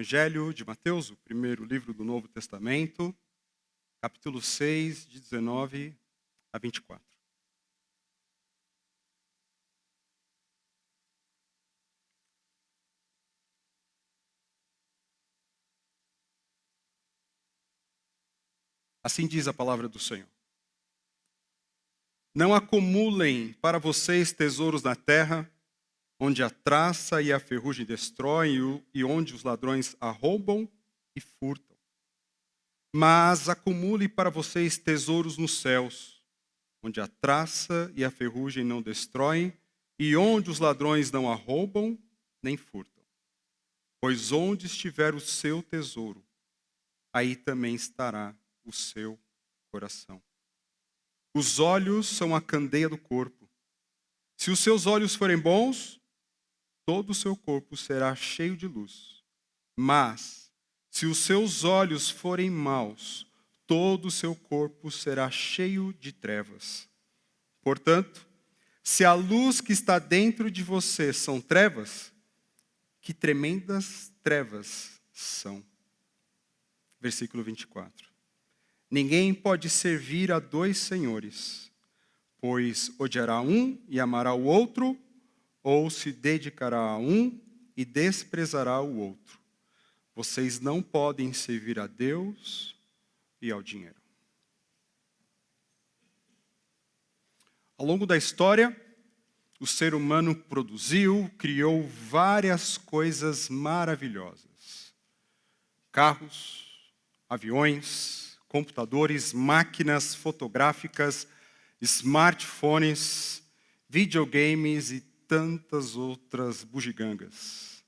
Evangelho de Mateus, o primeiro livro do Novo Testamento, capítulo 6, de 19 a 24. Assim diz a palavra do Senhor. Não acumulem para vocês tesouros na terra, onde a traça e a ferrugem destroem e onde os ladrões arrombam e furtam. Mas acumule para vocês tesouros nos céus, onde a traça e a ferrugem não destroem e onde os ladrões não arrombam nem furtam. Pois onde estiver o seu tesouro, aí também estará o seu coração. Os olhos são a candeia do corpo. Se os seus olhos forem bons, todo o seu corpo será cheio de luz. Mas, se os seus olhos forem maus, todo o seu corpo será cheio de trevas. Portanto, se a luz que está dentro de você são trevas, que tremendas trevas são. Versículo 24. Ninguém pode servir a dois senhores, pois odiará um e amará o outro, ou se dedicará a um e desprezará o outro. Vocês não podem servir a Deus e ao dinheiro. Ao longo da história, o ser humano produziu, criou várias coisas maravilhosas. Carros, aviões, computadores, máquinas fotográficas, smartphones, videogames e tantas outras bugigangas.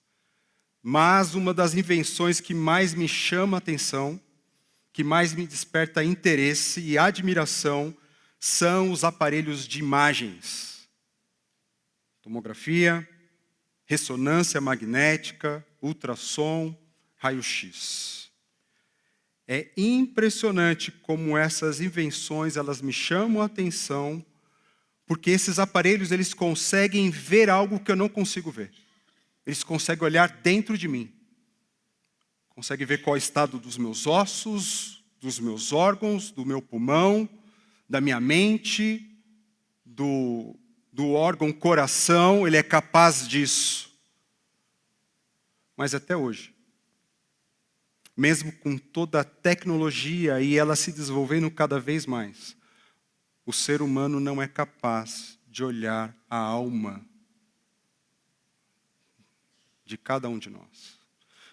Mas uma das invenções que mais me chama a atenção, que mais me desperta interesse e admiração, são os aparelhos de imagens. Tomografia, ressonância magnética, ultrassom, raio-x. É impressionante como essas invenções elas me chamam a atenção, porque esses aparelhos eles conseguem ver algo que eu não consigo ver. Eles conseguem olhar dentro de mim. Conseguem ver qual é o estado dos meus ossos, dos meus órgãos, do meu pulmão, da minha mente, do órgão coração. Ele é capaz disso. Mas até hoje, mesmo com toda a tecnologia e ela se desenvolvendo cada vez mais, o ser humano não é capaz de olhar a alma de cada um de nós.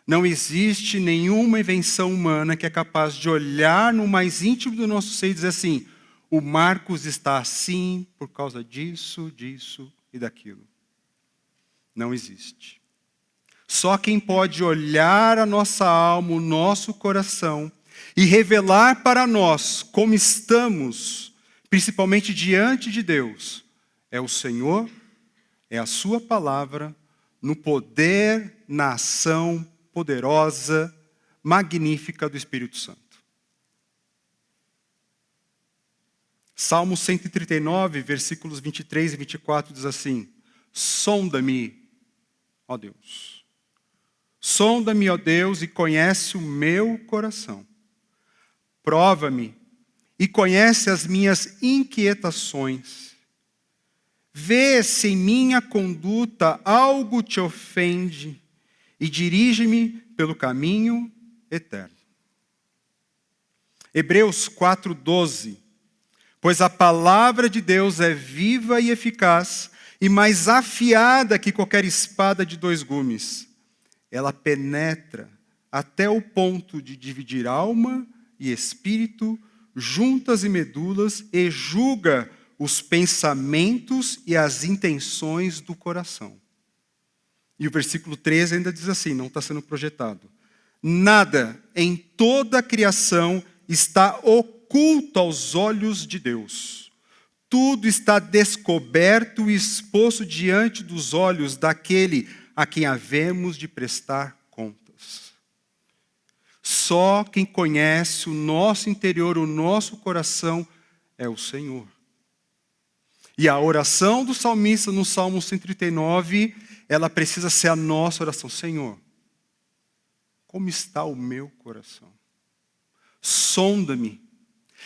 Não existe nenhuma invenção humana que é capaz de olhar no mais íntimo do nosso ser e dizer assim, o Marcos está assim por causa disso, disso e daquilo. Não existe. Só quem pode olhar a nossa alma, o nosso coração e revelar para nós como estamos, principalmente diante de Deus, é o Senhor, é a sua palavra, no poder, na ação poderosa, magnífica do Espírito Santo. Salmo 139, versículos 23 e 24 diz assim, sonda-me, ó Deus. Sonda-me, ó Deus, e conhece o meu coração. Prova-me e conhece as minhas inquietações. Vê se em minha conduta algo te ofende e dirige-me pelo caminho eterno. Hebreus 4:12. Pois a palavra de Deus é viva e eficaz e mais afiada que qualquer espada de dois gumes. Ela penetra até o ponto de dividir alma e espírito, juntas e medulas, e julga os pensamentos e as intenções do coração. E o versículo 13 ainda diz assim, não está sendo projetado. Nada em toda a criação está oculto aos olhos de Deus. Tudo está descoberto e exposto diante dos olhos daquele a quem havemos de prestar contas. Só quem conhece o nosso interior, o nosso coração, é o Senhor. E a oração do salmista no Salmo 139, ela precisa ser a nossa oração. Senhor, como está o meu coração. Sonda-me,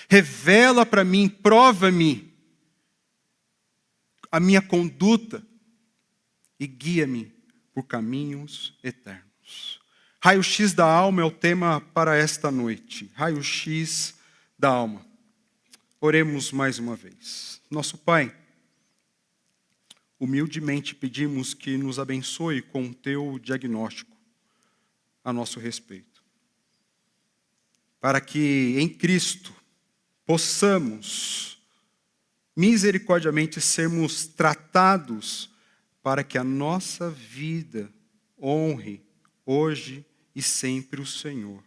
revela para mim, prova-me a minha conduta e guia-me por caminhos eternos. Raio-X da alma é o tema para esta noite. Raio-X da alma. Oremos mais uma vez. Nosso Pai, humildemente pedimos que nos abençoe com o teu diagnóstico a nosso respeito. Para que em Cristo possamos misericordiamente sermos tratados para que a nossa vida honre hoje e sempre o Senhor.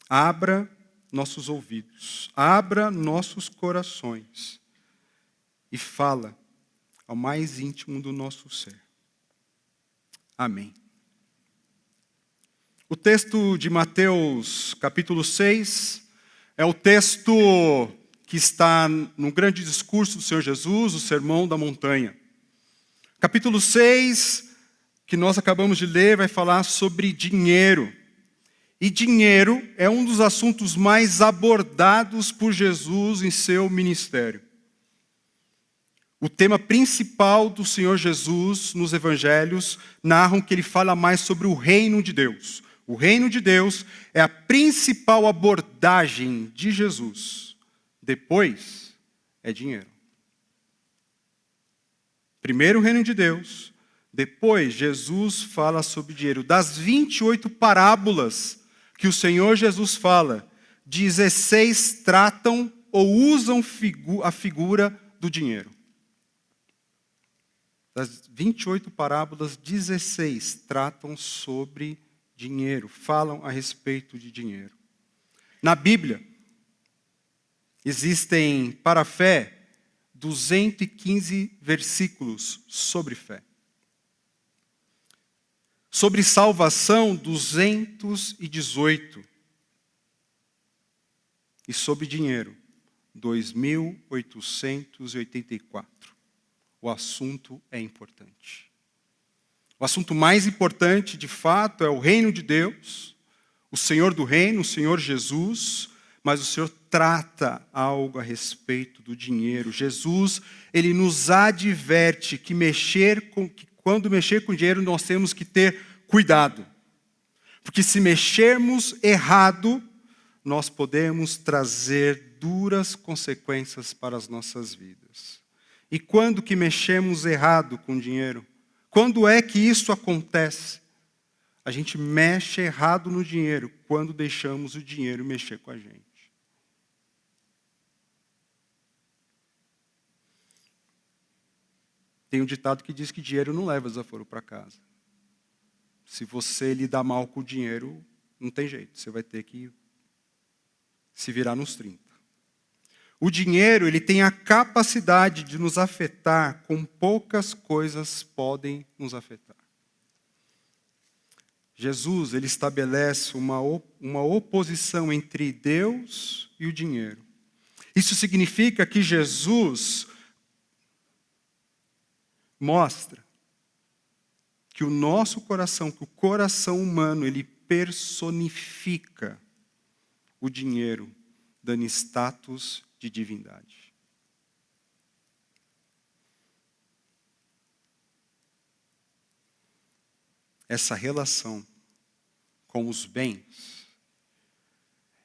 Abra nossos ouvidos, abra nossos corações e fala ao mais íntimo do nosso ser. Amém. O texto de Mateus, capítulo 6, é o texto que está no grande discurso do Senhor Jesus, o Sermão da Montanha. Capítulo 6, que nós acabamos de ler, vai falar sobre dinheiro. E dinheiro é um dos assuntos mais abordados por Jesus em seu ministério. O tema principal do Senhor Jesus nos evangelhos narram que ele fala mais sobre o reino de Deus. O reino de Deus é a principal abordagem de Jesus. Depois é dinheiro. Primeiro o reino de Deus, depois Jesus fala sobre dinheiro. Das 28 parábolas que o Senhor Jesus fala, 16 tratam ou usam a figura do dinheiro. Das 28 parábolas, 16 tratam sobre dinheiro, falam a respeito de dinheiro. Na Bíblia, existem para a fé 215 versículos sobre fé. Sobre salvação, 218. E sobre dinheiro, 2.884. O assunto é importante. O assunto mais importante, de fato, é o reino de Deus, o Senhor do reino, o Senhor Jesus, mas o Senhor trata algo a respeito do dinheiro. Jesus, ele nos adverte que quando mexer com dinheiro, nós temos que ter cuidado. Porque se mexermos errado, nós podemos trazer duras consequências para as nossas vidas. E quando que mexemos errado com dinheiro? Quando é que isso acontece? A gente mexe errado no dinheiro quando deixamos o dinheiro mexer com a gente. Tem um ditado que diz que dinheiro não leva desaforo para casa. Se você lidar mal com o dinheiro, não tem jeito. Você vai ter que se virar nos 30. O dinheiro, ele tem a capacidade de nos afetar com poucas coisas podem nos afetar. Jesus, ele estabelece uma oposição entre Deus e o dinheiro. Isso significa que Jesus mostra que o nosso coração, que o coração humano, ele personifica o dinheiro, dando status de divindade. Essa relação com os bens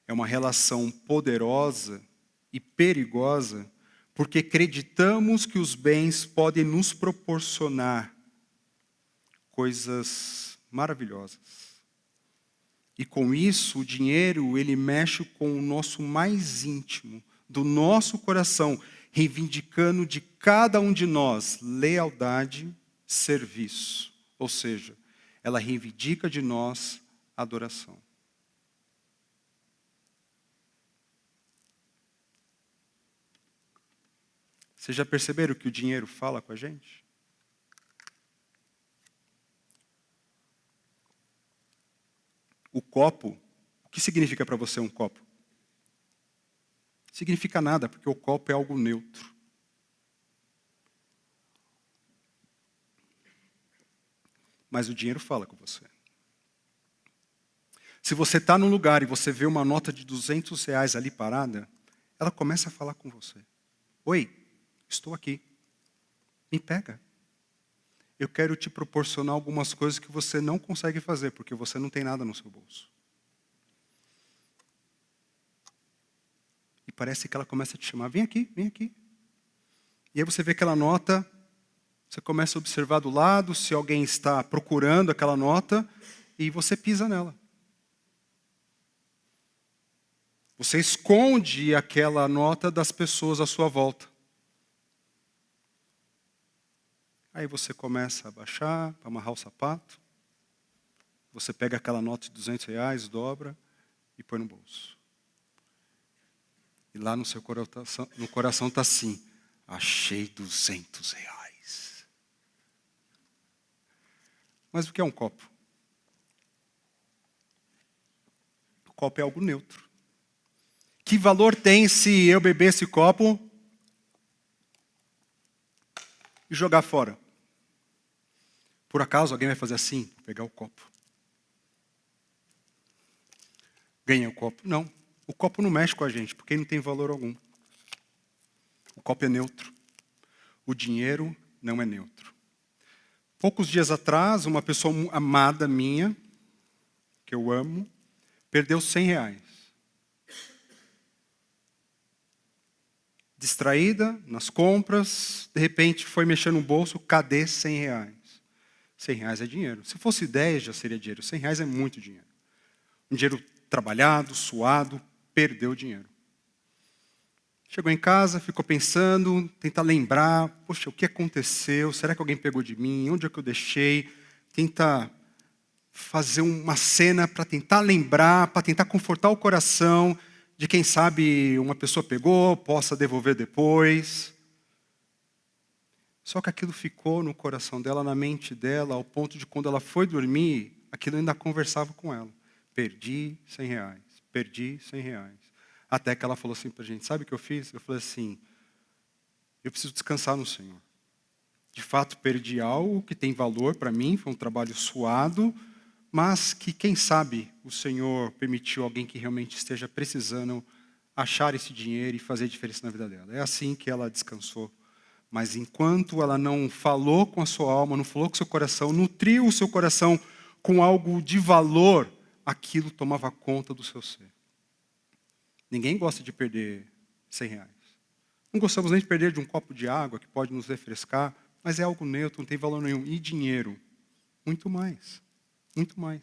é uma relação poderosa e perigosa, porque acreditamos que os bens podem nos proporcionar coisas maravilhosas. E com isso, o dinheiro, ele mexe com o nosso mais íntimo, do nosso coração, reivindicando de cada um de nós lealdade, serviço. Ou seja, ela reivindica de nós adoração. Vocês já perceberam que o dinheiro fala com a gente? O copo, o que significa para você um copo? Significa nada, porque o copo é algo neutro. Mas o dinheiro fala com você. Se você está num lugar e você vê uma nota de R$ 200 ali parada, ela começa a falar com você. Oi, estou aqui. Me pega. Eu quero te proporcionar algumas coisas que você não consegue fazer, porque você não tem nada no seu bolso. E parece que ela começa a te chamar, vem aqui, vem aqui. E aí você vê aquela nota, você começa a observar do lado, se alguém está procurando aquela nota, e você pisa nela. Você esconde aquela nota das pessoas à sua volta. Aí você começa a abaixar, para amarrar o sapato. Você pega aquela nota de R$ 200, dobra e põe no bolso. E lá no seu coração está assim, achei R$ 200. Mas o que é um copo? O copo é algo neutro. Que valor tem se eu beber esse copo e jogar fora? Por acaso alguém vai fazer assim, pegar o copo? Ganha o copo? Não. O copo não mexe com a gente, porque não tem valor algum. O copo é neutro. O dinheiro não é neutro. Poucos dias atrás, uma pessoa amada minha, que eu amo, perdeu R$ 100. Distraída, nas compras, de repente foi mexer no bolso, cadê R$ 100? R$ 100 é dinheiro. Se fosse 10 já seria dinheiro. R$ 100 é muito dinheiro. Um dinheiro trabalhado, suado, perdeu o dinheiro. Chegou em casa, ficou pensando, tentar lembrar, poxa, o que aconteceu? Será que alguém pegou de mim? Onde é que eu deixei? Tenta fazer uma cena para tentar lembrar, para tentar confortar o coração de quem sabe uma pessoa pegou, possa devolver depois. Só que aquilo ficou no coração dela, na mente dela, ao ponto de quando ela foi dormir, aquilo ainda conversava com ela. Perdi R$ 100, perdi R$ 100. Até que ela falou assim para a gente, sabe o que eu fiz? Eu falei assim, eu preciso descansar no Senhor. De fato, perdi algo que tem valor para mim, foi um trabalho suado, mas que, quem sabe, o Senhor permitiu alguém que realmente esteja precisando achar esse dinheiro e fazer diferença na vida dela. É assim que ela descansou. Mas enquanto ela não falou com a sua alma, não falou com o seu coração, nutriu o seu coração com algo de valor, aquilo tomava conta do seu ser. Ninguém gosta de perder R$ 100. Não gostamos nem de perder de um copo de água que pode nos refrescar, mas é algo neutro, não tem valor nenhum. E dinheiro? Muito mais. Muito mais.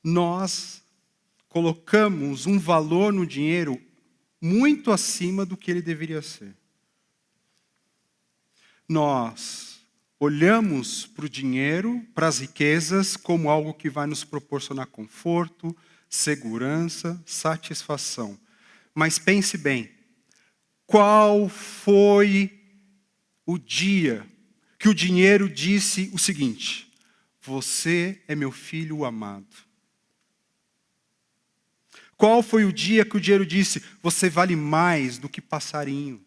Nós colocamos um valor no dinheiro muito acima do que ele deveria ser. Nós olhamos para o dinheiro, para as riquezas, como algo que vai nos proporcionar conforto, segurança, satisfação. Mas pense bem, qual foi o dia que o dinheiro disse o seguinte: você é meu filho amado? Qual foi o dia que o dinheiro disse, você vale mais do que passarinhos?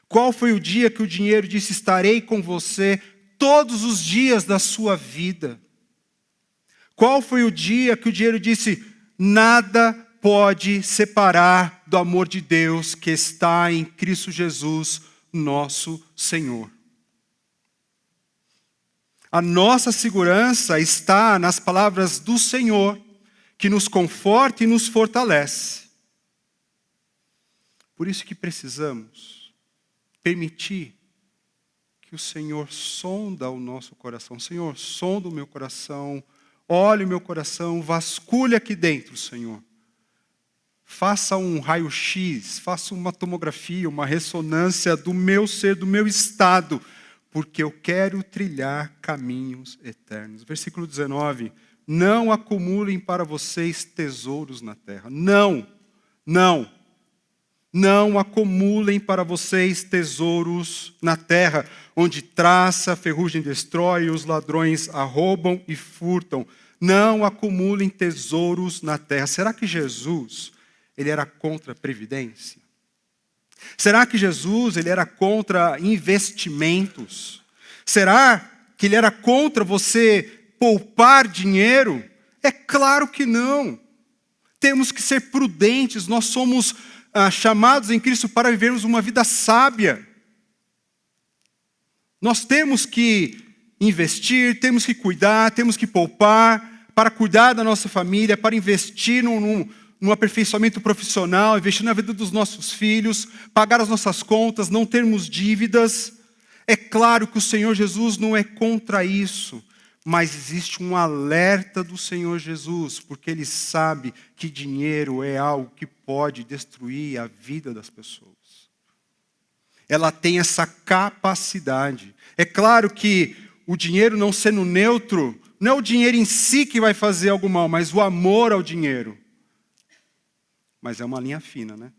Qual foi o dia que o dinheiro disse, estarei com você todos os dias da sua vida? Qual foi o dia que o dinheiro disse, nada pode separar do amor de Deus que está em Cristo Jesus, nosso Senhor? A nossa segurança está nas palavras do Senhor, que nos conforta e nos fortalece. Por isso que precisamos permitir que o Senhor sonda o nosso coração. Senhor, sonda o meu coração, olhe o meu coração, vasculhe aqui dentro, Senhor. Faça um raio-x, faça uma tomografia, uma ressonância do meu ser, do meu estado, porque eu quero trilhar caminhos eternos. Versículo 19, não acumulem para vocês tesouros na terra. Não acumulem para vocês tesouros na terra, onde traça, ferrugem destrói, e os ladrões arrombam e furtam. Não acumulem tesouros na terra. Será que Jesus, ele era contra a previdência? Será que Jesus, ele era contra investimentos? Será que ele era contra você poupar dinheiro? É claro que não. Temos que ser prudentes, nós somos chamados em Cristo para vivermos uma vida sábia. Nós temos que investir, temos que cuidar, temos que poupar, para cuidar da nossa família, para investir num aperfeiçoamento profissional, investir na vida dos nossos filhos, pagar as nossas contas, não termos dívidas. É claro que o Senhor Jesus não é contra isso, mas existe um alerta do Senhor Jesus, porque Ele sabe que dinheiro é algo que pode destruir a vida das pessoas. Ela tem essa capacidade. É claro que o dinheiro não sendo neutro, não é o dinheiro em si que vai fazer algo mal, mas o amor ao dinheiro. Mas é uma linha fina, né?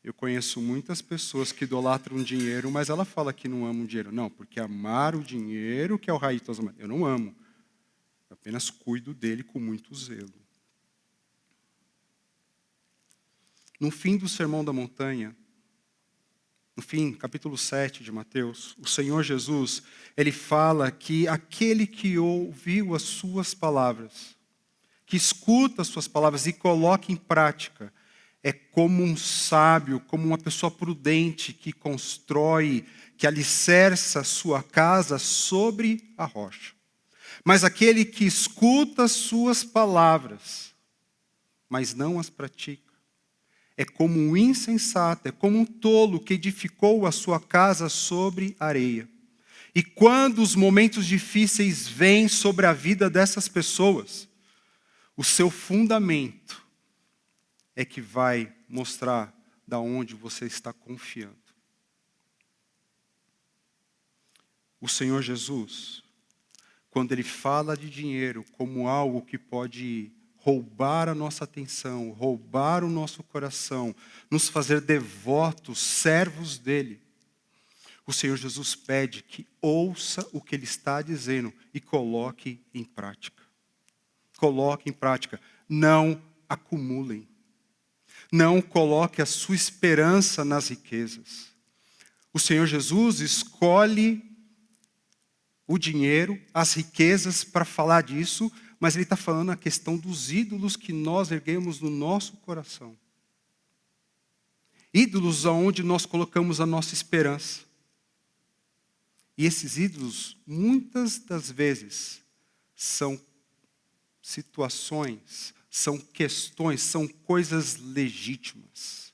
Eu conheço muitas pessoas que idolatram dinheiro, mas ela fala que não ama o dinheiro. Não, porque amar o dinheiro que é o raiz das mães. Eu não amo. Eu apenas cuido dele com muito zelo. No fim do Sermão da Montanha, no fim, capítulo 7 de Mateus, o Senhor Jesus, Ele fala que aquele que ouviu as suas palavras, que escuta as suas palavras e coloca em prática, é como um sábio, como uma pessoa prudente que constrói, que alicerça a sua casa sobre a rocha. Mas aquele que escuta as suas palavras, mas não as pratica, é como um insensato, é como um tolo que edificou a sua casa sobre areia. E quando os momentos difíceis vêm sobre a vida dessas pessoas, o seu fundamento é que vai mostrar da onde você está confiando. O Senhor Jesus, quando Ele fala de dinheiro como algo que pode roubar a nossa atenção, roubar o nosso coração, nos fazer devotos, servos dEle, o Senhor Jesus pede que ouça o que Ele está dizendo e coloque em prática. Coloque em prática. Não acumulem. Não coloque a sua esperança nas riquezas. O Senhor Jesus escolhe o dinheiro, as riquezas para falar disso, mas Ele está falando a questão dos ídolos que nós erguemos no nosso coração. Ídolos aonde nós colocamos a nossa esperança. E esses ídolos, muitas das vezes, são situações, são questões, são coisas legítimas.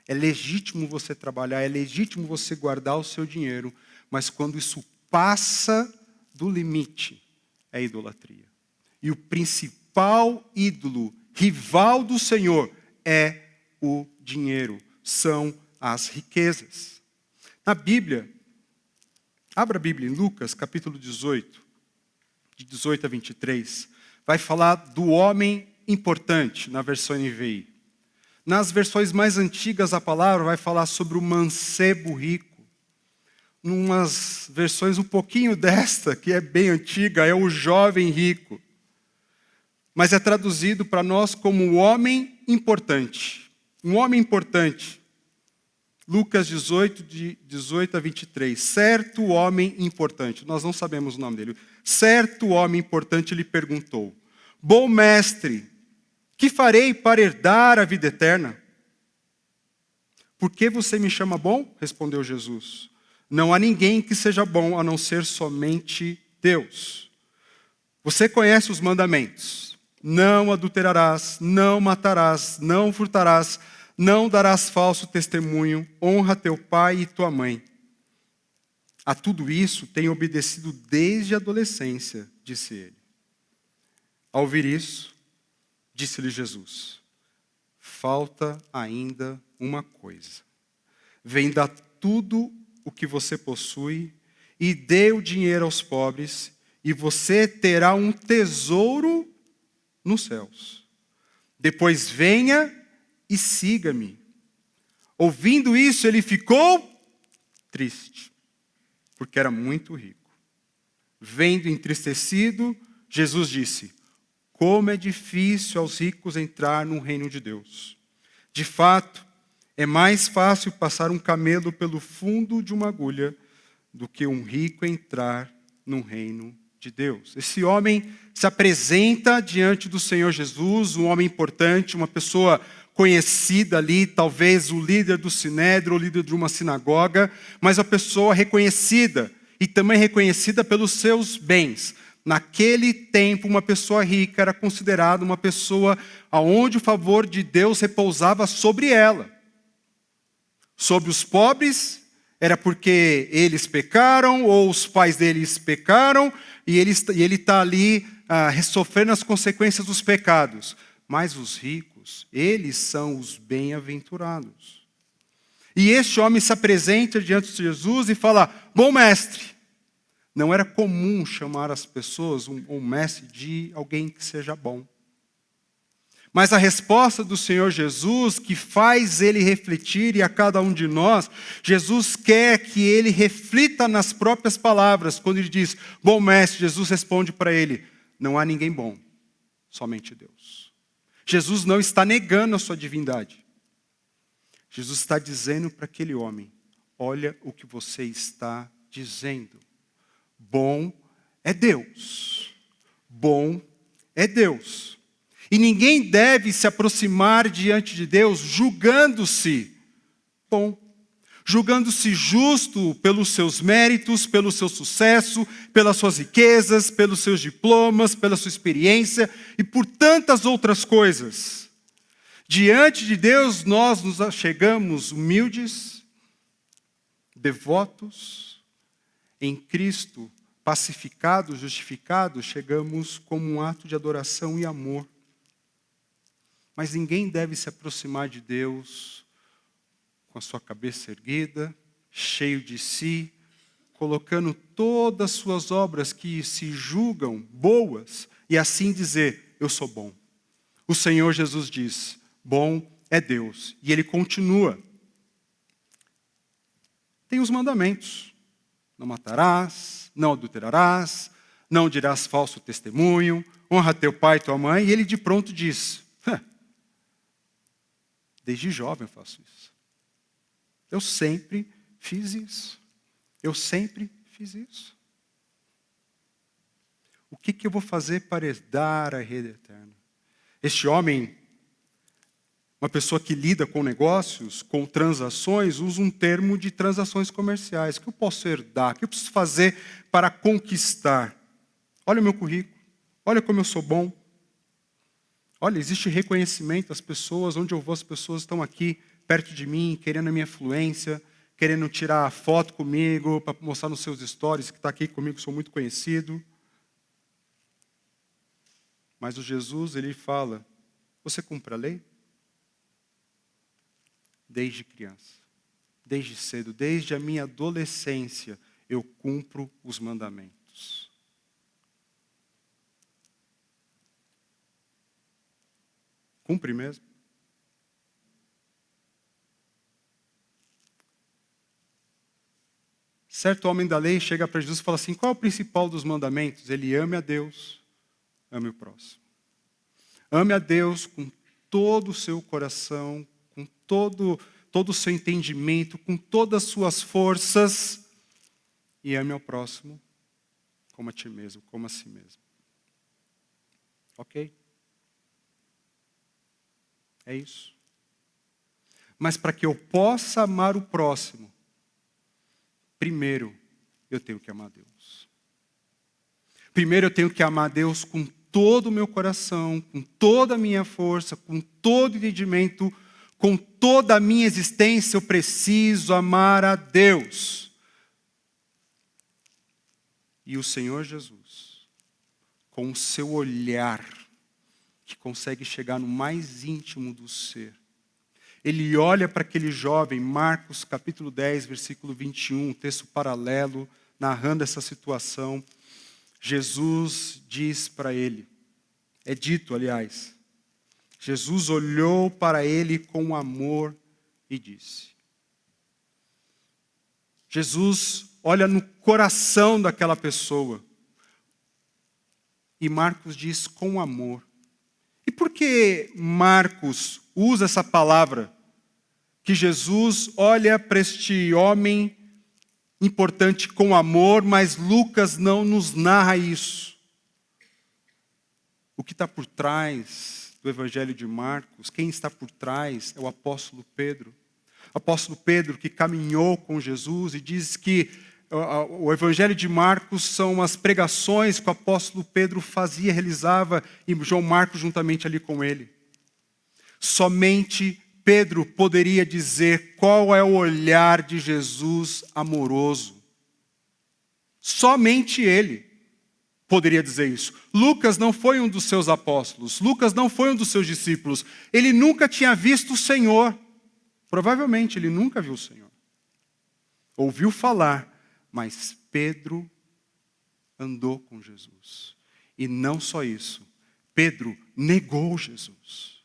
É legítimo você trabalhar, é legítimo você guardar o seu dinheiro, mas quando isso passa do limite, é idolatria. E o principal ídolo, rival do Senhor, é o dinheiro, são as riquezas. Na Bíblia, abra a Bíblia em Lucas, capítulo 18, de 18 a 23, vai falar do homem importante, na versão NVI. Nas versões mais antigas, a palavra vai falar sobre o mancebo rico. Numas versões um pouquinho desta, que é bem antiga, é o jovem rico. Mas é traduzido para nós como o homem importante. Um homem importante. Lucas 18, de 18 a 23. Certo homem importante. Nós não sabemos o nome dele. Certo homem importante lhe perguntou: Bom mestre, que farei para herdar a vida eterna? Por que você me chama bom? Respondeu Jesus. Não há ninguém que seja bom a não ser somente Deus. Você conhece os mandamentos. Não adulterarás, não matarás, não furtarás, não darás falso testemunho, honra teu pai e tua mãe. A tudo isso tenho obedecido desde a adolescência, disse ele. Ao ouvir isso, disse-lhe Jesus: falta ainda uma coisa. Venda tudo o que você possui e dê o dinheiro aos pobres, e você terá um tesouro nos céus. Depois venha e siga-me. Ouvindo isso, ele ficou triste, porque era muito rico. Vendo entristecido, Jesus disse: como é difícil aos ricos entrar no reino de Deus. De fato, é mais fácil passar um camelo pelo fundo de uma agulha do que um rico entrar no reino de Deus. Esse homem se apresenta diante do Senhor Jesus, um homem importante, uma pessoa conhecida ali, talvez o líder do sinédrio, o líder de uma sinagoga, mas a pessoa reconhecida e também reconhecida pelos seus bens. Naquele tempo, uma pessoa rica era considerada uma pessoa aonde o favor de Deus repousava sobre ela. Sobre os pobres, era porque eles pecaram, ou os pais deles pecaram, e ele está ali sofrendo as consequências dos pecados. Mas os ricos, eles são os bem-aventurados. E este homem se apresenta diante de Jesus e fala: bom mestre. Não era comum chamar as pessoas, um mestre, de alguém que seja bom. Mas a resposta do Senhor Jesus, que faz ele refletir, e a cada um de nós, Jesus quer que ele reflita nas próprias palavras. Quando ele diz, bom mestre, Jesus responde para ele, não há ninguém bom, somente Deus. Jesus não está negando a sua divindade. Jesus está dizendo para aquele homem, olha o que você está dizendo. Bom é Deus. Bom é Deus. E ninguém deve se aproximar diante de Deus julgando-se bom, julgando-se justo pelos seus méritos, pelo seu sucesso, pelas suas riquezas, pelos seus diplomas, pela sua experiência e por tantas outras coisas. Diante de Deus nós nos achegamos humildes, devotos, em Cristo, pacificados, justificados, chegamos como um ato de adoração e amor. Mas ninguém deve se aproximar de Deus com a sua cabeça erguida, cheio de si, colocando todas as suas obras que se julgam boas e assim dizer, eu sou bom. O Senhor Jesus diz, bom é Deus. E ele continua. Tem os mandamentos. Não matarás, não adulterarás, não dirás falso testemunho, honra teu pai e tua mãe. E ele de pronto diz, desde jovem eu faço isso. Eu sempre fiz isso. Eu sempre fiz isso. O que eu vou fazer para herdar a rede eterna? Este homem, uma pessoa que lida com negócios, com transações, usa um termo de transações comerciais. O que eu posso herdar? O que eu preciso fazer para conquistar? Olha o meu currículo. Olha como eu sou bom. Olha, existe reconhecimento. As pessoas, onde eu vou, as pessoas estão aqui, perto de mim, querendo a minha influência, querendo tirar foto comigo, para mostrar nos seus stories que está aqui comigo, sou muito conhecido. Mas o Jesus, ele fala, você cumpre a lei? Desde criança, desde cedo, desde a minha adolescência, eu cumpro os mandamentos. Cumpre mesmo? Certo homem da lei chega para Jesus e fala assim, qual é o principal dos mandamentos? Ele ame a Deus, ame o próximo. Ame a Deus com todo o seu coração, com todo o seu entendimento, com todas as suas forças, e ame ao próximo como a ti mesmo, como a si mesmo. Ok? É isso. Mas para que eu possa amar o próximo, primeiro eu tenho que amar Deus. Primeiro eu tenho que amar Deus com todo o meu coração, com toda a minha força, com todo o entendimento, com toda a minha existência, eu preciso amar a Deus. E o Senhor Jesus, com o seu olhar, que consegue chegar no mais íntimo do ser, ele olha para aquele jovem, Marcos capítulo 10, versículo 21, um texto paralelo, narrando essa situação. Jesus diz para ele, é dito, aliás, Jesus olhou para ele com amor e disse. Jesus olha no coração daquela pessoa. E Marcos diz com amor. E por que Marcos usa essa palavra? Que Jesus olha para este homem importante com amor, mas Lucas não nos narra isso. O que está por trás do Evangelho de Marcos, quem está por trás é o apóstolo Pedro. O apóstolo Pedro que caminhou com Jesus e diz que o Evangelho de Marcos são as pregações que o apóstolo Pedro fazia, realizava, e João Marcos juntamente ali com ele. Somente Pedro poderia dizer qual é o olhar de Jesus amoroso. Somente ele poderia dizer isso. Lucas não foi um dos seus apóstolos. Lucas não foi um dos seus discípulos. Ele nunca tinha visto o Senhor. Provavelmente ele nunca viu o Senhor. Ouviu falar, mas Pedro andou com Jesus. E não só isso. Pedro negou Jesus.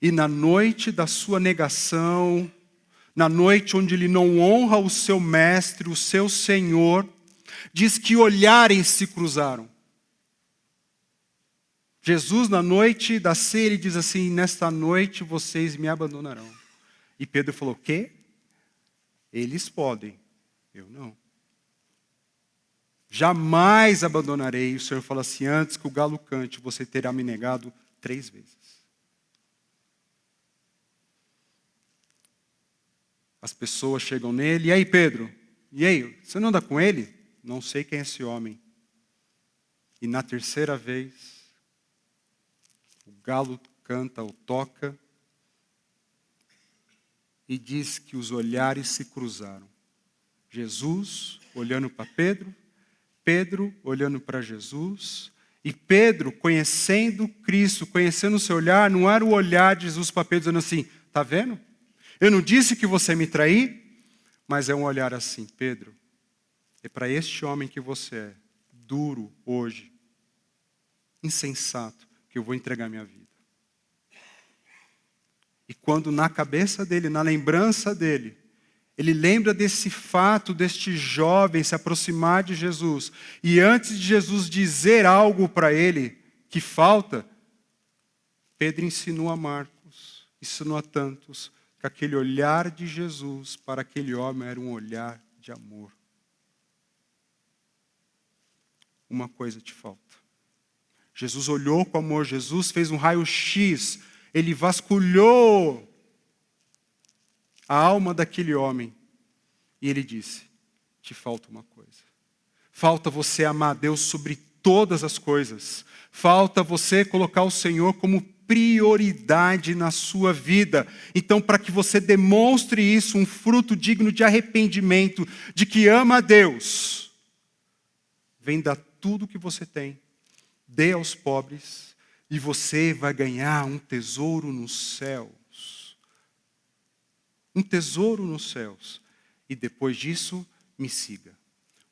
E na noite da sua negação, na noite onde ele não honra o seu mestre, o seu Senhor, diz que olhares se cruzaram. Jesus, na noite da ceia, ele diz assim: nesta noite vocês me abandonarão. E Pedro falou: o quê? Eles podem, eu não. Jamais abandonarei. E o Senhor fala assim: antes que o galo cante, você terá me negado 3 vezes. As pessoas chegam nele: e aí, Pedro? E aí, você não anda com ele? Não sei quem é esse homem. E na 3ª vez, o galo canta ou toca e diz que os olhares se cruzaram. Jesus olhando para Pedro, Pedro olhando para Jesus, e Pedro conhecendo Cristo, conhecendo o seu olhar, não era o olhar de Jesus para Pedro dizendo assim: tá vendo? Eu não disse que você me traí, mas é um olhar assim: Pedro, é para este homem que você é, duro hoje, insensato, que eu vou entregar minha vida. E quando na cabeça dele, na lembrança dele, ele lembra desse fato, deste jovem se aproximar de Jesus, e antes de Jesus dizer algo para ele que falta, Pedro ensinou a Marcos, ensinou a tantos, que aquele olhar de Jesus para aquele homem era um olhar de amor. Uma coisa te falta. Jesus olhou com amor, Jesus fez um raio-x, ele vasculhou a alma daquele homem e ele disse: te falta uma coisa. Falta você amar Deus sobre todas as coisas. Falta você colocar o Senhor como prioridade na sua vida. Então, para que você demonstre isso, um fruto digno de arrependimento, de que ama a Deus, venda tudo o que você tem, dê aos pobres, e você vai ganhar um tesouro nos céus. Um tesouro nos céus. E depois disso, me siga.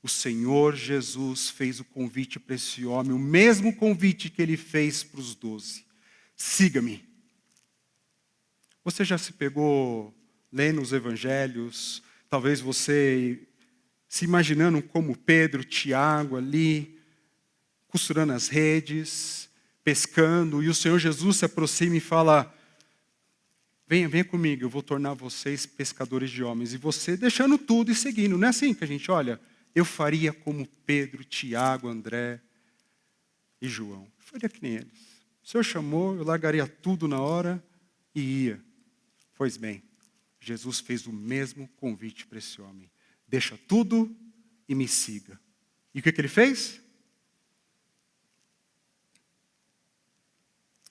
O Senhor Jesus fez o convite para esse homem, o mesmo convite que ele fez para os 12. Siga-me. Você já se pegou lendo os evangelhos? Talvez você se imaginando como Pedro, Tiago ali, costurando as redes, pescando, e o Senhor Jesus se aproxima e fala: venha comigo, eu vou tornar vocês pescadores de homens. E você deixando tudo e seguindo. Não é assim que a gente olha? Eu faria como Pedro, Tiago, André e João. Eu faria que nem eles. O Senhor chamou, eu largaria tudo na hora e ia. Pois bem, Jesus fez o mesmo convite para esse homem. Deixa tudo e me siga. E o que ele fez?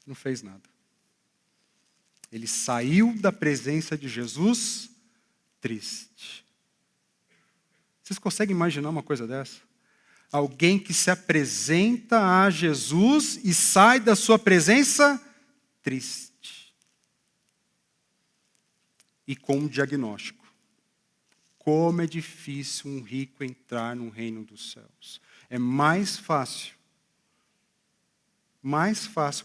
Não fez nada. Ele saiu da presença de Jesus triste. Vocês conseguem imaginar uma coisa dessa? Alguém que se apresenta a Jesus e sai da sua presença triste. E com um diagnóstico. Como é difícil um rico entrar no reino dos céus. É mais fácil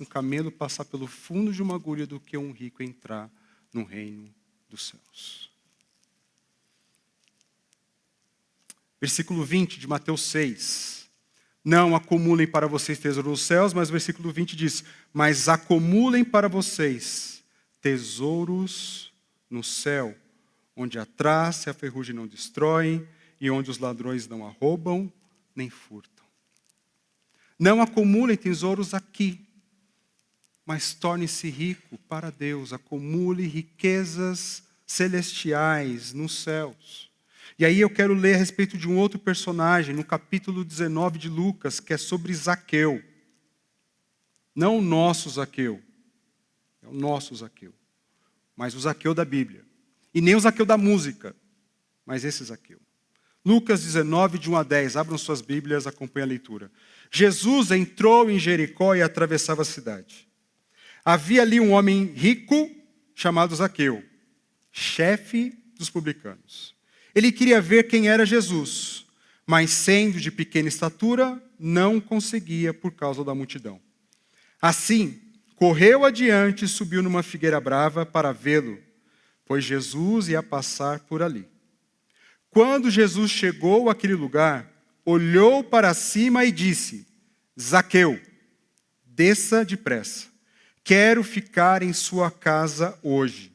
um camelo passar pelo fundo de uma agulha do que um rico entrar no reino dos céus. Versículo 20 de Mateus 6. Não acumulem para vocês tesouros nos céus, mas o versículo 20 diz: mas acumulem para vocês tesouros no céu, onde a traça e a ferrugem não destroem, e onde os ladrões não arrombam nem furtam. Não acumulem tesouros aqui, mas torne-se rico para Deus. Acumule riquezas celestiais nos céus. E aí eu quero ler a respeito de um outro personagem, no capítulo 19 de Lucas, que é sobre Zaqueu. Não o nosso Zaqueu, é o nosso Zaqueu, mas o Zaqueu da Bíblia. E nem o Zaqueu da música, mas esse Zaqueu. Lucas 19, de 1 a 10, abram suas Bíblias, acompanhem a leitura. Jesus entrou em Jericó e atravessava a cidade. Havia ali um homem rico chamado Zaqueu, chefe dos publicanos. Ele queria ver quem era Jesus, mas sendo de pequena estatura, não conseguia por causa da multidão. Assim, correu adiante e subiu numa figueira brava para vê-lo, pois Jesus ia passar por ali. Quando Jesus chegou àquele lugar, olhou para cima e disse: Zaqueu, desça depressa. Quero ficar em sua casa hoje.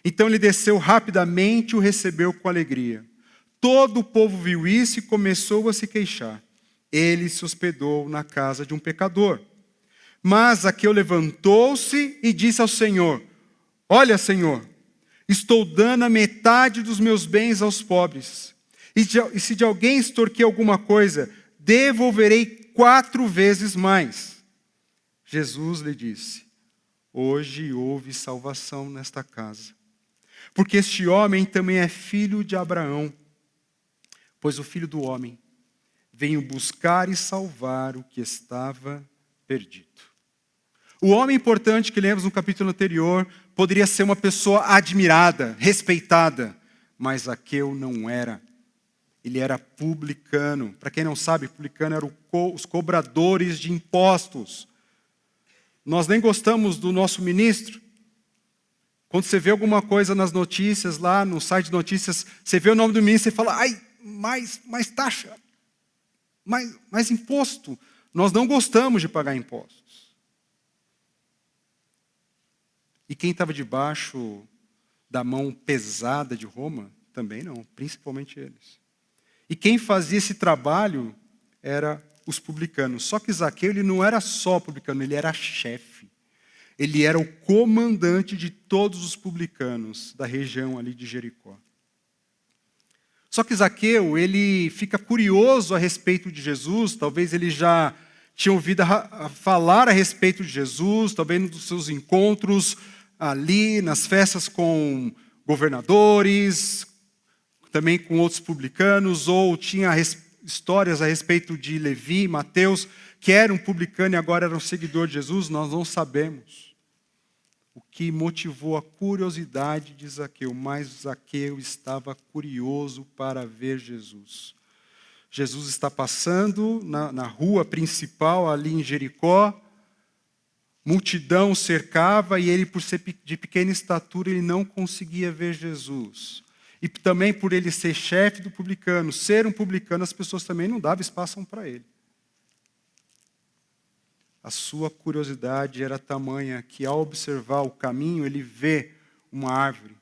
Então ele desceu rapidamente e o recebeu com alegria. Todo o povo viu isso e começou a se queixar. Ele se hospedou na casa de um pecador. Mas Zaqueu levantou-se e disse ao Senhor: Olha, Senhor, estou dando a metade dos meus bens aos pobres. E se de alguém extorquir alguma coisa, devolverei 4 vezes mais. Jesus lhe disse: Hoje houve salvação nesta casa, porque este homem também é filho de Abraão, pois o Filho do Homem veio buscar e salvar o que estava perdido. O homem importante que lemos no capítulo anterior poderia ser uma pessoa admirada, respeitada, mas Zaqueu não era. Ele era publicano. Para quem não sabe, publicano eram os cobradores de impostos. Nós nem gostamos do nosso ministro. Quando você vê alguma coisa nas notícias, lá no site de notícias, você vê o nome do ministro e fala: ai, mais taxa, mais imposto. Nós não gostamos de pagar impostos. E quem estava debaixo da mão pesada de Roma, também não, principalmente eles. E quem fazia esse trabalho era os publicanos. Só que Zaqueu, ele não era só publicano, ele era chefe. Ele era o comandante de todos os publicanos da região ali de Jericó. Só que Zaqueu, ele fica curioso a respeito de Jesus, talvez ele já tinha ouvido falar a respeito de Jesus, talvez nos seus encontros ali, nas festas com governadores, também com outros publicanos, ou tinha histórias a respeito de Levi, Mateus, que era um publicano e agora era um seguidor de Jesus, nós não sabemos. O que motivou a curiosidade de Zaqueu, mas Zaqueu estava curioso para ver Jesus. Jesus está passando na rua principal ali em Jericó, multidão cercava e ele, por ser de pequena estatura, ele não conseguia ver Jesus. E também por ele ser chefe do publicano, ser um publicano, as pessoas também não davam espaço para ele. A sua curiosidade era tamanha que, ao observar o caminho, ele vê uma árvore.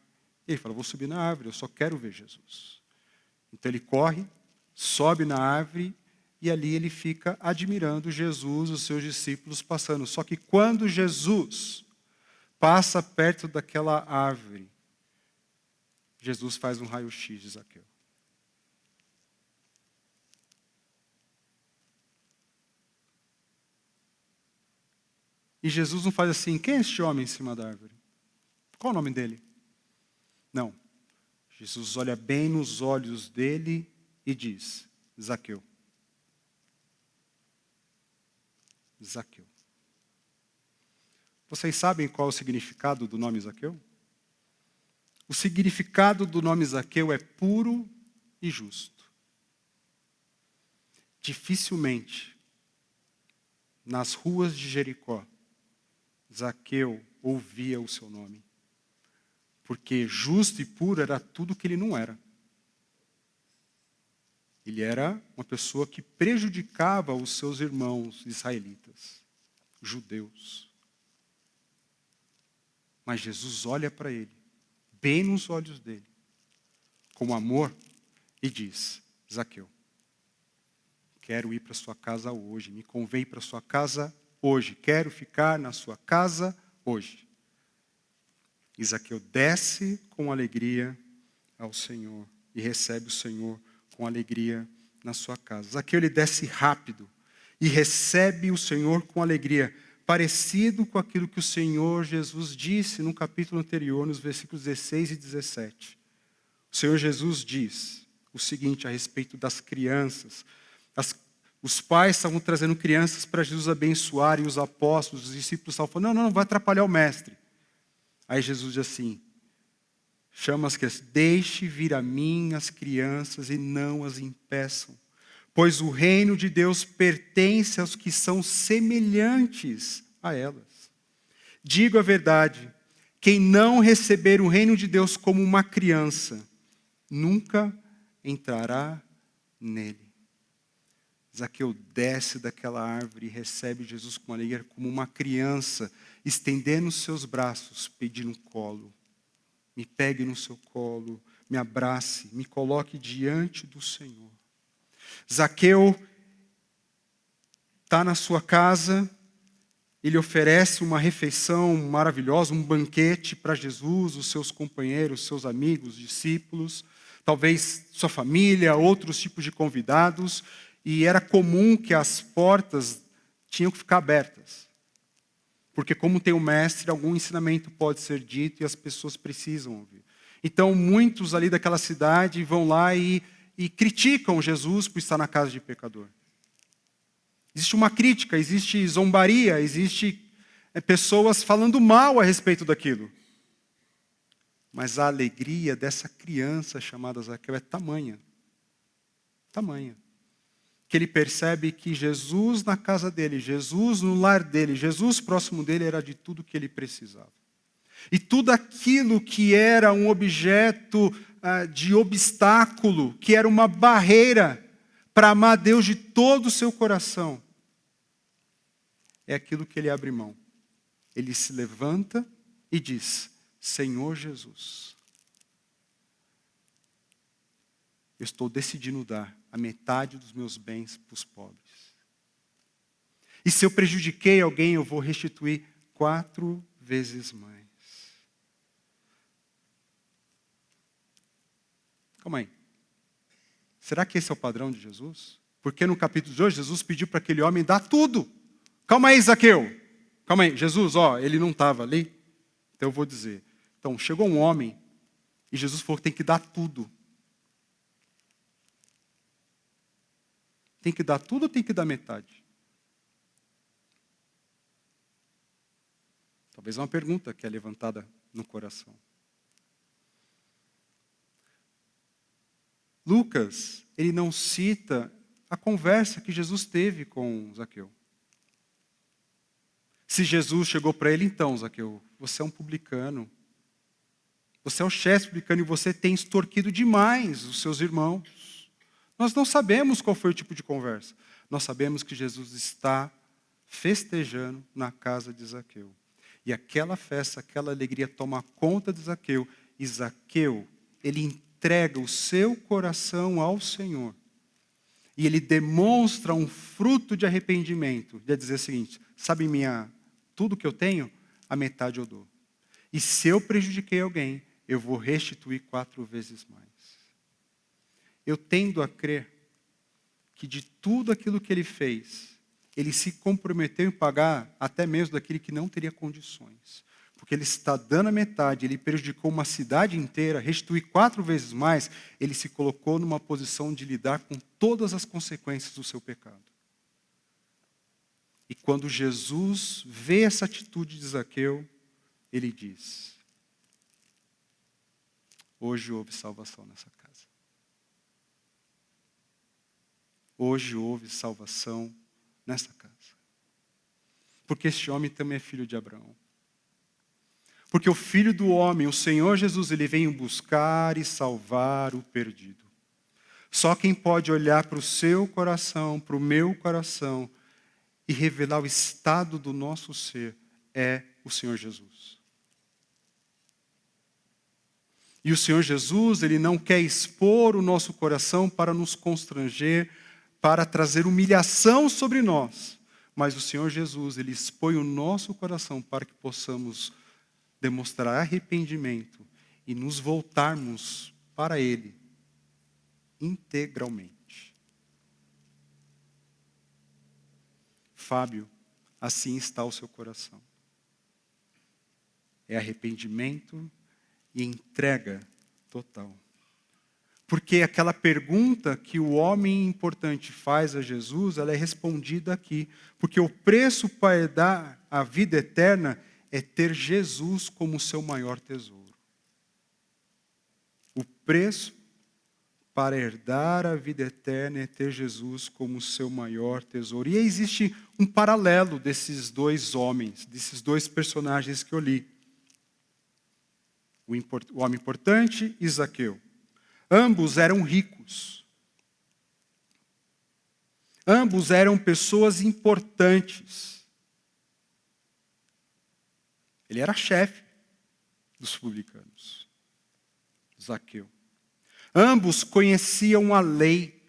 Ele fala: vou subir na árvore, eu só quero ver Jesus. Então ele corre, sobe na árvore e ali ele fica admirando Jesus, os seus discípulos passando. Só que quando Jesus passa perto daquela árvore, Jesus faz um raio-x de Zaqueu. E Jesus não faz assim: quem é este homem em cima da árvore? Qual o nome dele? Não. Jesus olha bem nos olhos dele e diz: Zaqueu. Zaqueu. Vocês sabem qual é o significado do nome Zaqueu? O significado do nome Zaqueu é puro e justo. Dificilmente, nas ruas de Jericó, Zaqueu ouvia o seu nome. Porque justo e puro era tudo que ele não era. Ele era uma pessoa que prejudicava os seus irmãos israelitas, judeus. Mas Jesus olha para ele, bem nos olhos dele, com amor, e diz: Zaqueu, quero ir para sua casa hoje, me convém para sua casa hoje, quero ficar na sua casa hoje. E Zaqueu desce com alegria ao Senhor e recebe o Senhor com alegria na sua casa. Zaqueu, ele desce rápido e recebe o Senhor com alegria, parecido com aquilo que o Senhor Jesus disse no capítulo anterior, nos versículos 16 e 17. O Senhor Jesus diz o seguinte a respeito das crianças. Os pais estavam trazendo crianças para Jesus abençoar, e os apóstolos, os discípulos estavam falando, não vai atrapalhar o mestre. Aí Jesus diz assim, chama as crianças, deixe vir a mim as crianças e não as impeçam, pois o reino de Deus pertence aos que são semelhantes a elas. Digo a verdade, quem não receber o reino de Deus como uma criança, nunca entrará nele. Zaqueu desce daquela árvore e recebe Jesus com alegria, como uma criança, estendendo os seus braços, pedindo um colo. Me pegue no seu colo, me abrace, me coloque diante do Senhor. Zaqueu está na sua casa, ele oferece uma refeição maravilhosa, um banquete para Jesus, os seus companheiros, seus amigos, discípulos, talvez sua família, outros tipos de convidados, e era comum que as portas tinham que ficar abertas. Porque como tem o mestre, algum ensinamento pode ser dito e as pessoas precisam ouvir. Então, muitos ali daquela cidade vão lá e criticam Jesus por estar na casa de pecador. Existe uma crítica, existe zombaria, existe pessoas falando mal a respeito daquilo. Mas a alegria dessa criança chamada Zaqueu é tamanha. Tamanha. Que ele percebe que Jesus na casa dele, Jesus no lar dele, Jesus próximo dele era de tudo que ele precisava. E tudo aquilo que era um objeto de obstáculo, que era uma barreira para amar Deus de todo o seu coração, é aquilo que ele abre mão. Ele se levanta e diz, Senhor Jesus, eu estou decidindo dar a metade dos meus bens para os pobres. E se eu prejudiquei alguém, eu vou restituir 4 vezes mais. Calma aí. Será que esse é o padrão de Jesus? Porque no capítulo de hoje, Jesus pediu para aquele homem dar tudo. Calma aí, Zaqueu. Calma aí. Jesus, ele não estava ali. Então eu vou dizer. Então, chegou um homem e Jesus falou que tem que dar tudo. Tem que dar tudo ou tem que dar metade? Talvez uma pergunta que é levantada no coração. Lucas, ele não cita a conversa que Jesus teve com Zaqueu. Se Jesus chegou para ele, então, Zaqueu, você é um publicano. Você é o chefe publicano e você tem extorquido demais os seus irmãos. Nós não sabemos qual foi o tipo de conversa. Nós sabemos que Jesus está festejando na casa de Zaqueu. E aquela festa, aquela alegria toma conta de Zaqueu. E Zaqueu, ele entrega o seu coração ao Senhor. E ele demonstra um fruto de arrependimento. De dizer o seguinte, sabe tudo que eu tenho, a metade eu dou. E se eu prejudiquei alguém, eu vou restituir 4 vezes mais. Eu tendo a crer que de tudo aquilo que ele fez, ele se comprometeu em pagar até mesmo daquele que não teria condições. Porque ele está dando a metade, ele prejudicou uma cidade inteira, restituir 4 vezes mais, ele se colocou numa posição de lidar com todas as consequências do seu pecado. E quando Jesus vê essa atitude de Zaqueu, ele diz, hoje houve salvação nessa casa. Hoje houve salvação nessa casa. Porque este homem também é filho de Abraão. Porque o Filho do homem, o Senhor Jesus, ele veio buscar e salvar o perdido. Só quem pode olhar para o seu coração, para o meu coração, e revelar o estado do nosso ser, é o Senhor Jesus. E o Senhor Jesus, Ele não quer expor o nosso coração para nos constranger, para trazer humilhação sobre nós. Mas o Senhor Jesus, Ele expõe o nosso coração para que possamos demonstrar arrependimento e nos voltarmos para Ele integralmente. Fábio, assim está o seu coração. É arrependimento e entrega total. Porque aquela pergunta que o homem importante faz a Jesus, ela é respondida aqui. Porque o preço para herdar a vida eterna é ter Jesus como seu maior tesouro. O preço para herdar a vida eterna é ter Jesus como seu maior tesouro. E existe um paralelo desses dois homens, desses dois personagens que eu li. O homem importante e Zaqueu. Ambos eram ricos. Ambos eram pessoas importantes. Ele era chefe dos publicanos, Zaqueu. Ambos conheciam a lei.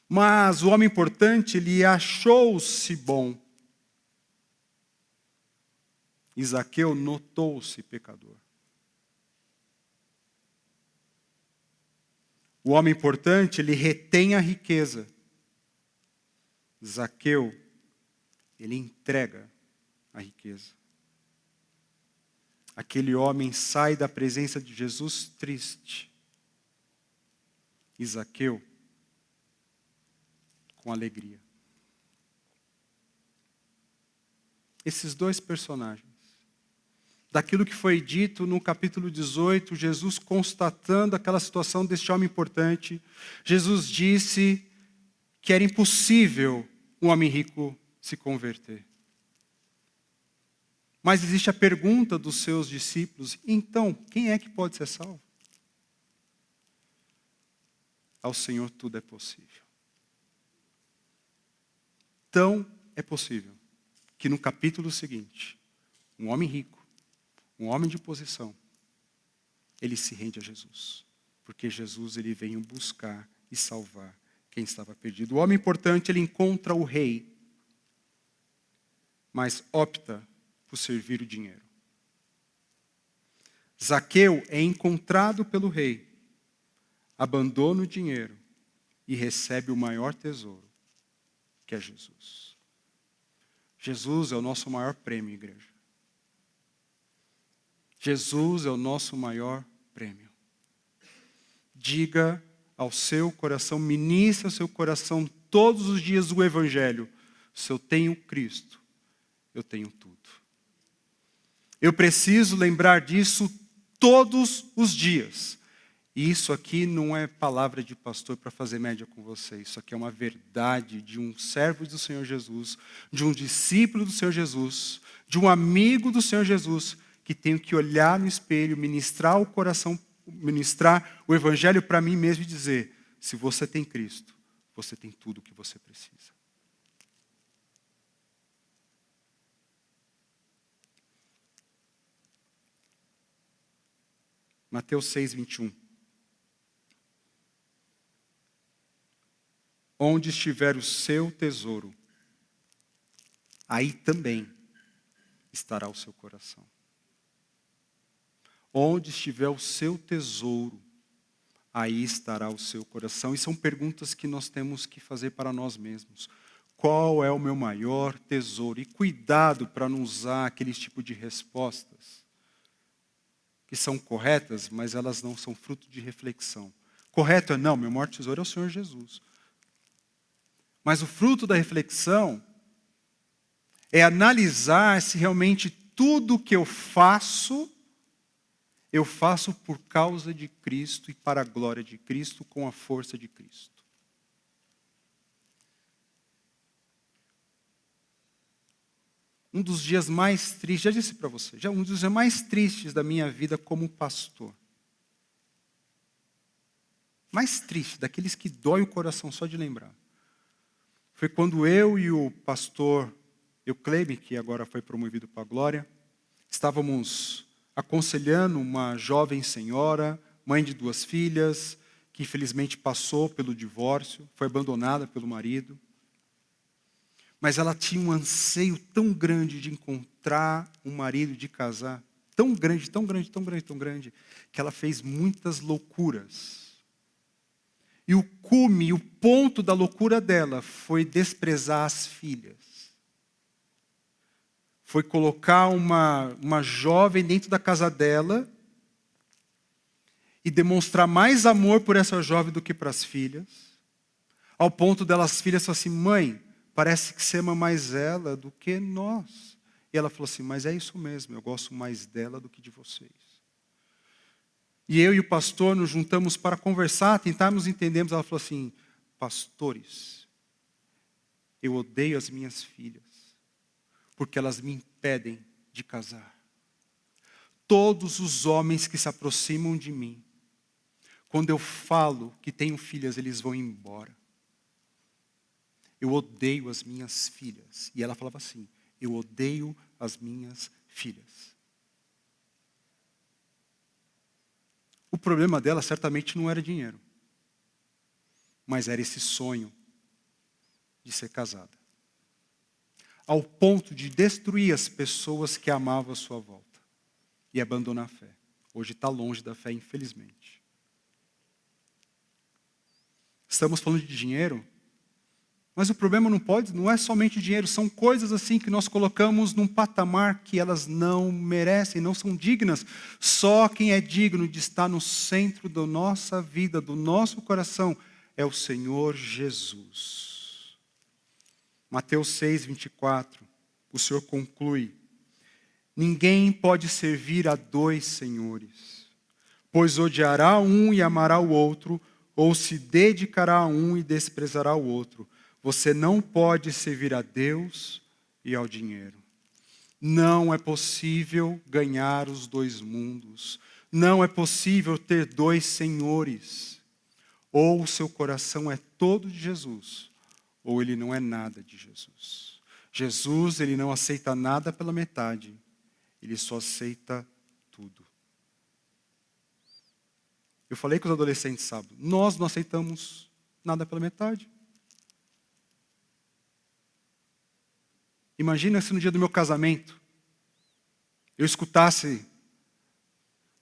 Mas o homem importante, ele achou-se bom. E Zaqueu notou-se pecador. O homem importante, ele retém a riqueza. Zaqueu, ele entrega a riqueza. Aquele homem sai da presença de Jesus triste. E Zaqueu, com alegria. Esses dois personagens. Daquilo que foi dito no capítulo 18, Jesus constatando aquela situação deste homem importante, Jesus disse que era impossível um homem rico se converter. Mas existe a pergunta dos seus discípulos, então, quem é que pode ser salvo? Ao Senhor tudo é possível. Então, é possível que no capítulo seguinte, um homem rico, um homem de posição, ele se rende a Jesus. Porque Jesus, ele veio buscar e salvar quem estava perdido. O homem importante, ele encontra o rei, mas opta por servir o dinheiro. Zaqueu é encontrado pelo rei, abandona o dinheiro e recebe o maior tesouro, que é Jesus. Jesus é o nosso maior prêmio, igreja. Jesus é o nosso maior prêmio. Diga ao seu coração, ministre ao seu coração todos os dias o Evangelho. Se eu tenho Cristo, eu tenho tudo. Eu preciso lembrar disso todos os dias. E isso aqui não é palavra de pastor para fazer média com você. Isso aqui é uma verdade de um servo do Senhor Jesus, de um discípulo do Senhor Jesus, de um amigo do Senhor Jesus, que tenho que olhar no espelho, ministrar o coração, ministrar o Evangelho para mim mesmo e dizer, se você tem Cristo, você tem tudo o que você precisa. Mateus 6, 21. Onde estiver o seu tesouro, aí também estará o seu coração. Onde estiver o seu tesouro, aí estará o seu coração. E são perguntas que nós temos que fazer para nós mesmos. Qual é o meu maior tesouro? E cuidado para não usar aquele tipo de respostas que são corretas, mas elas não são fruto de reflexão. Correto é não, meu maior tesouro é o Senhor Jesus. Mas o fruto da reflexão é analisar se realmente tudo que eu faço por causa de Cristo e para a glória de Cristo, com a força de Cristo. Um dos dias mais tristes, já disse para você, um dos dias mais tristes da minha vida como pastor. Mais triste, daqueles que dói o coração só de lembrar. Foi quando eu e o pastor Euclebe, que agora foi promovido para a glória, estávamos aconselhando uma jovem senhora, mãe de 2 filhas, que infelizmente passou pelo divórcio, foi abandonada pelo marido. Mas ela tinha um anseio tão grande de encontrar um marido, de casar, tão grande, tão grande, tão grande, tão grande, que ela fez muitas loucuras. E o cume, o ponto da loucura dela foi desprezar as filhas. Foi colocar uma jovem dentro da casa dela e demonstrar mais amor por essa jovem do que para as filhas, ao ponto delas filhas falarem assim, mãe, parece que você ama mais ela do que nós. E ela falou assim, mas é isso mesmo, eu gosto mais dela do que de vocês. E eu e o pastor nos juntamos para conversar, tentarmos entendermos. Ela falou assim, pastores, eu odeio as minhas filhas, porque elas me impedem de casar. Todos os homens que se aproximam de mim, quando eu falo que tenho filhas, eles vão embora. Eu odeio as minhas filhas. E ela falava assim, eu odeio as minhas filhas. O problema dela certamente não era dinheiro, mas era esse sonho de ser casada. Ao ponto de destruir as pessoas que amavam à sua volta e abandonar a fé. Hoje está longe da fé, infelizmente. Estamos falando de dinheiro, mas o problema não é somente dinheiro, são coisas assim que nós colocamos num patamar que elas não merecem, não são dignas. Só quem é digno de estar no centro da nossa vida, do nosso coração, é o Senhor Jesus. Mateus 6, 24, o Senhor conclui, ninguém pode servir a 2 senhores, pois odiará um e amará o outro, ou se dedicará a um e desprezará o outro. Você não pode servir a Deus e ao dinheiro. Não é possível ganhar os 2 mundos. Não é possível ter 2 senhores. Ou o seu coração é todo de Jesus, ou ele não é nada de Jesus. Jesus, ele não aceita nada pela metade. Ele só aceita tudo. Eu falei com os adolescentes sábado, nós não aceitamos nada pela metade. Imagina se no dia do meu casamento, eu escutasse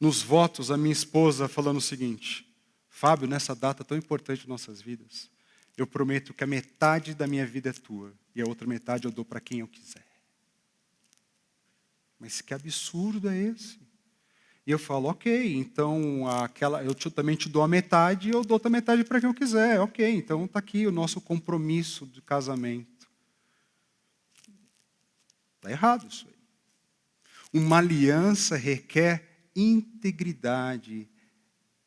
nos votos a minha esposa falando o seguinte, Fábio, nessa data tão importante de nossas vidas, eu prometo que a metade da minha vida é tua e a outra metade eu dou para quem eu quiser. Mas que absurdo é esse? E eu falo, ok, então eu também te dou a metade e eu dou a metade para quem eu quiser. Ok, então está aqui o nosso compromisso de casamento. Está errado isso aí. Uma aliança requer integridade,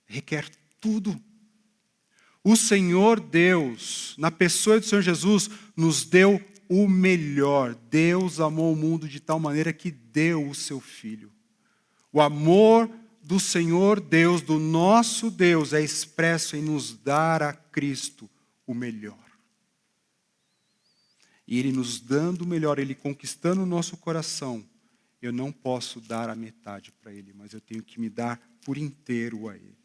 requer tudo. O Senhor Deus, na pessoa do Senhor Jesus, nos deu o melhor. Deus amou o mundo de tal maneira que deu o seu Filho. O amor do Senhor Deus, do nosso Deus, é expresso em nos dar a Cristo o melhor. E Ele nos dando o melhor, Ele conquistando o nosso coração, eu não posso dar a metade para Ele, mas eu tenho que me dar por inteiro a Ele.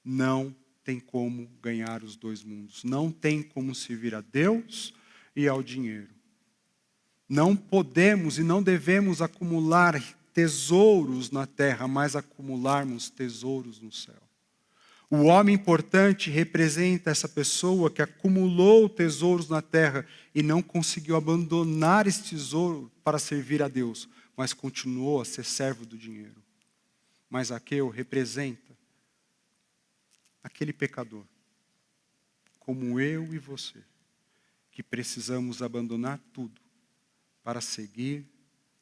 Não tem como ganhar os 2 mundos. Não tem como servir a Deus e ao dinheiro. Não podemos e não devemos acumular tesouros na terra, mas acumularmos tesouros no céu. O homem importante representa essa pessoa que acumulou tesouros na terra e não conseguiu abandonar esse tesouro para servir a Deus, mas continuou a ser servo do dinheiro. Mas Zaqueu representa aquele pecador, como eu e você, que precisamos abandonar tudo para seguir,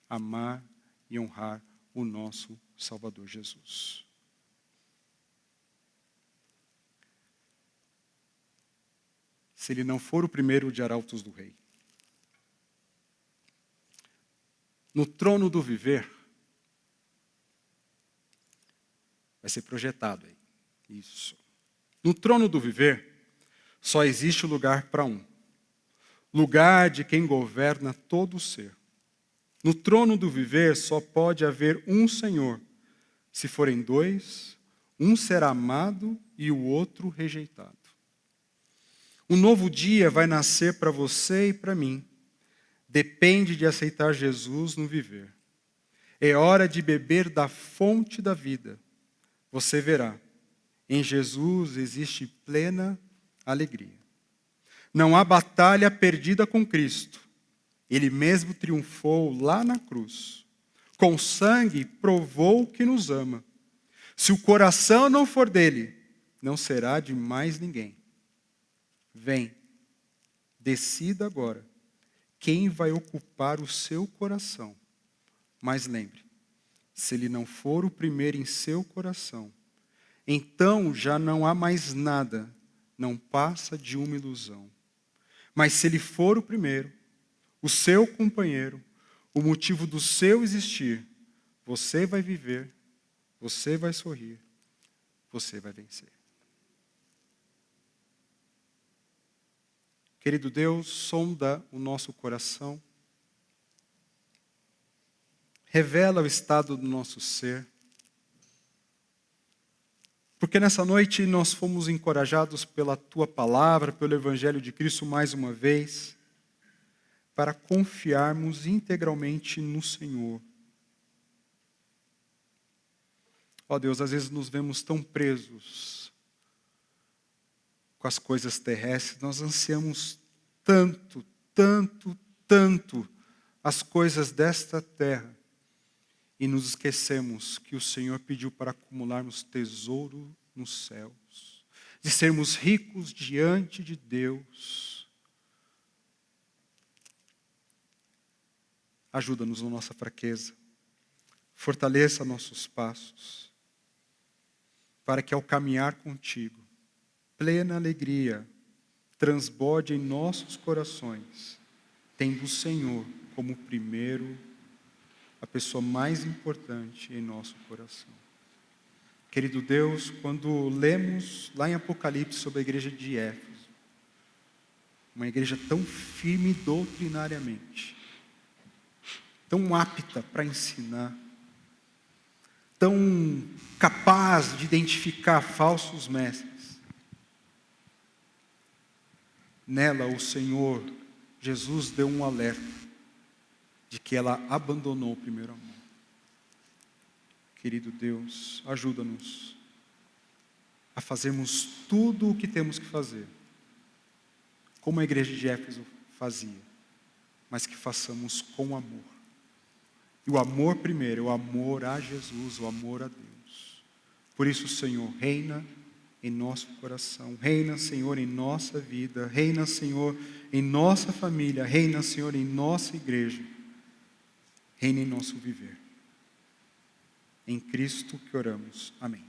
amar e honrar o nosso Salvador Jesus. Se ele não for o primeiro de arautos do rei. No trono do viver, vai ser projetado aí. Isso. No trono do viver, só existe lugar para um. Lugar de quem governa todo o ser. No trono do viver só pode haver um Senhor. Se forem dois, um será amado e o outro rejeitado. Um novo dia vai nascer para você e para mim. Depende de aceitar Jesus no viver. É hora de beber da fonte da vida. Você verá, em Jesus existe plena alegria. Não há batalha perdida com Cristo. Ele mesmo triunfou lá na cruz. Com sangue provou que nos ama. Se o coração não for dele, não será de mais ninguém. Vem, decida agora quem vai ocupar o seu coração. Mas lembre, se ele não for o primeiro em seu coração, então já não há mais nada, não passa de uma ilusão. Mas se ele for o primeiro, o seu companheiro, o motivo do seu existir, você vai viver, você vai sorrir, você vai vencer. Querido Deus, sonda o nosso coração, revela o estado do nosso ser, porque nessa noite nós fomos encorajados pela Tua palavra, pelo Evangelho de Cristo mais uma vez, para confiarmos integralmente no Senhor. Ó Deus, às vezes nos vemos tão presos com as coisas terrestres, nós ansiamos tanto, tanto, tanto as coisas desta terra e nos esquecemos que o Senhor pediu para acumularmos tesouro nos céus, de sermos ricos diante de Deus. Ajuda-nos na nossa fraqueza, fortaleça nossos passos, para que ao caminhar contigo, plena alegria transborde em nossos corações, tendo o Senhor como primeiro, a pessoa mais importante em nosso coração. Querido Deus, quando lemos lá em Apocalipse sobre a igreja de Éfeso, uma igreja tão firme doutrinariamente, tão apta para ensinar, tão capaz de identificar falsos mestres, nela o Senhor Jesus deu um alerta de que ela abandonou o primeiro amor. Querido Deus, ajuda-nos a fazermos tudo o que temos que fazer, como a igreja de Éfeso fazia, mas que façamos com amor. E o amor primeiro é o amor a Jesus, o amor a Deus. Por isso, Senhor, reina em nosso coração, reina, Senhor, em nossa vida, reina, Senhor, em nossa família, reina, Senhor, em nossa igreja, reina em nosso viver. Em Cristo que oramos. Amém.